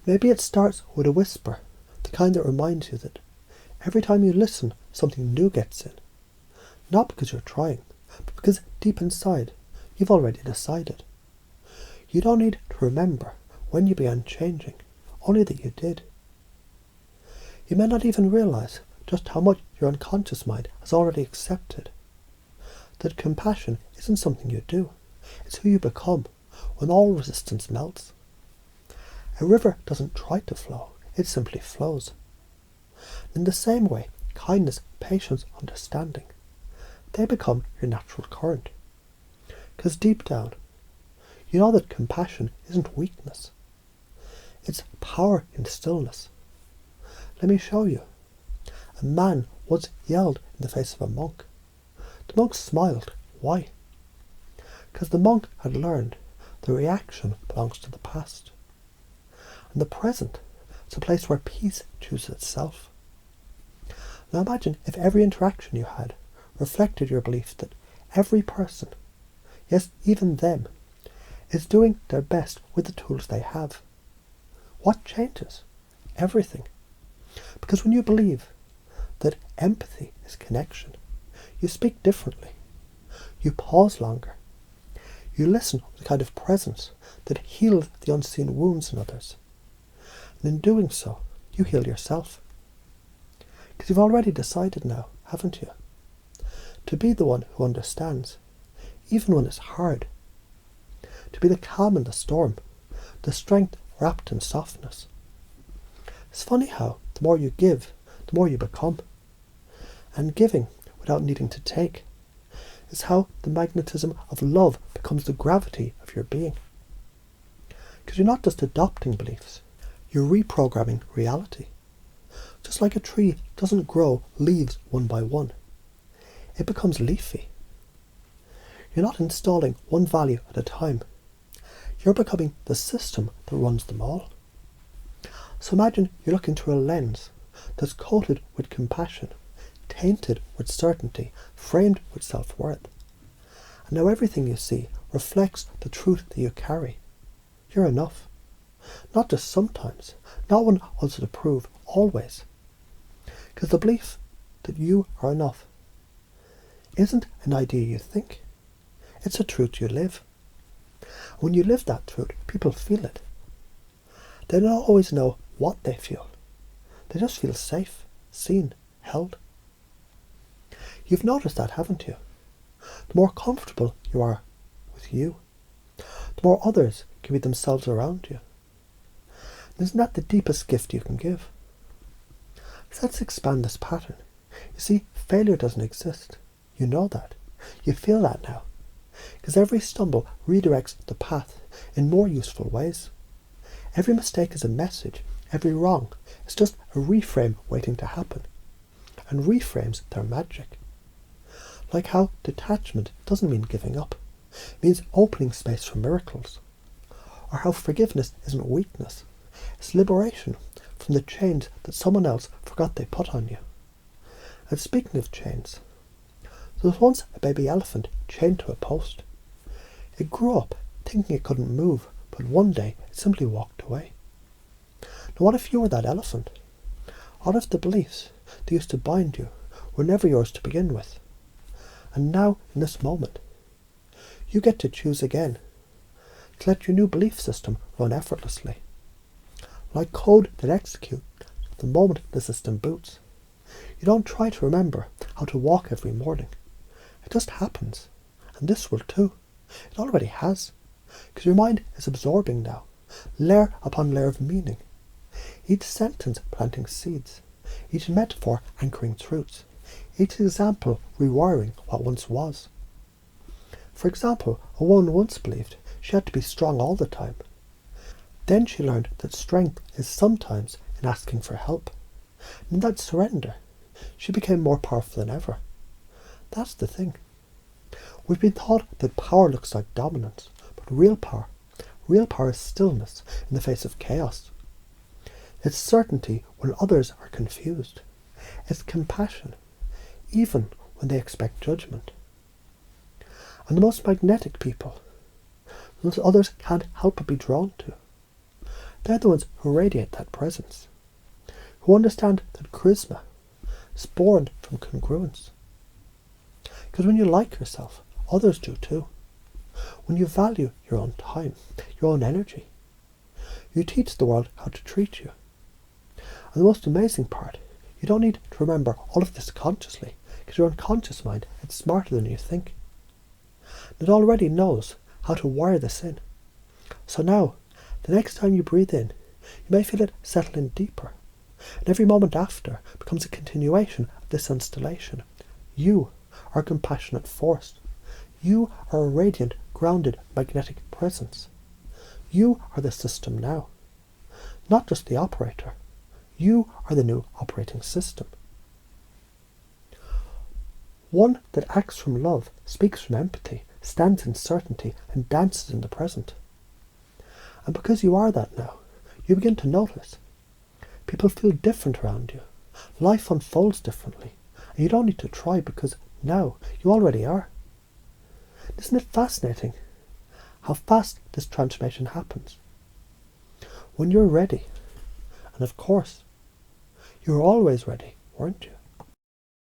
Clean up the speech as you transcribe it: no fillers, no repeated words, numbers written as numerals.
Maybe it starts with a whisper, the kind that reminds you that every time you listen, something new gets in. Not because you're trying, but because deep inside, you've already decided. You don't need to remember when you began changing, only that you did. You may not even realize just how much your unconscious mind has already accepted. That compassion isn't something you do, it's who you become when all resistance melts. A river doesn't try to flow, it simply flows. In the same way, kindness, patience, understanding, they become your natural current. Because deep down, you know that compassion isn't weakness. It's power in stillness. Let me show you. A man once yelled in the face of a monk. The monk smiled. Why? Because the monk had learned the reaction belongs to the past. And the present is a place where peace chooses itself. Now imagine if every interaction you had reflected your belief that every person, yes, even them, is doing their best with the tools they have. What changes? Everything. Because when you believe that empathy is connection, you speak differently. You pause longer. You listen with a kind of presence that heals the unseen wounds in others. And in doing so, you heal yourself. Because you've already decided now, haven't you? To be the one who understands, even when it's hard. To be the calm in the storm, the strength wrapped in softness. It's funny how the more you give, the more you become. And giving without needing to take is how the magnetism of love becomes the gravity of your being. Because you're not just adopting beliefs, you're reprogramming reality. Just like a tree doesn't grow leaves one by one. It becomes leafy. You're not installing one value at a time. You're becoming the system that runs them all. So imagine you're looking through a lens that's coated with compassion, tainted with certainty, framed with self-worth. And now everything you see reflects the truth that you carry. You're enough. Not just sometimes, not when others approve, always. Because the belief that you are enough isn't an idea you think. It's a truth you live. When you live that truth, people feel it. They don't always know what they feel. They just feel safe, seen, held. You've noticed that, haven't you? The more comfortable you are with you, the more others can be themselves around you. Isn't that the deepest gift you can give? So let's expand this pattern. You see, failure doesn't exist. You know that. You feel that now. Because every stumble redirects the path in more useful ways. Every mistake is a message. Every wrong is just a reframe waiting to happen. And reframes, they're magic. Like how detachment doesn't mean giving up. It means opening space for miracles. Or how forgiveness isn't weakness. It's liberation from the chains that someone else forgot they put on you. And speaking of chains, there was once a baby elephant chained to a post. It grew up thinking it couldn't move, but one day it simply walked away. Now what if you were that elephant? All of the beliefs that used to bind you were never yours to begin with. And now, in this moment, you get to choose again, to let your new belief system run effortlessly. Like code that executes the moment the system boots. You don't try to remember how to walk every morning. It just happens. And this will too. It already has. Because your mind is absorbing now, layer upon layer of meaning. Each sentence planting seeds. Each metaphor anchoring truths. Each example rewiring what once was. For example, a woman once believed she had to be strong all the time. Then she learned that strength is sometimes in asking for help. And in that surrender, she became more powerful than ever. That's the thing. We've been taught that power looks like dominance, but real power is stillness in the face of chaos. It's certainty when others are confused. It's compassion, even when they expect judgment. And the most magnetic people, those others can't help but be drawn to. They're the ones who radiate that presence, who understand that charisma is born from congruence. Because when you like yourself, others do too. When you value your own time, your own energy, you teach the world how to treat you. And the most amazing part, you don't need to remember all of this consciously, because your unconscious mind is smarter than you think. It already knows how to wire this in. So now, the next time you breathe in, you may feel it settle in deeper. And every moment after becomes a continuation of this installation. You are a compassionate force. You are a radiant, grounded, magnetic presence. You are the system now. Not just the operator. You are the new operating system. One that acts from love, speaks from empathy, stands in certainty, and dances in the present. And because you are that now, you begin to notice. People feel different around you. Life unfolds differently. And you don't need to try because now you already are. Isn't it fascinating how fast this transformation happens? When you're ready, and of course, you were always ready, weren't you?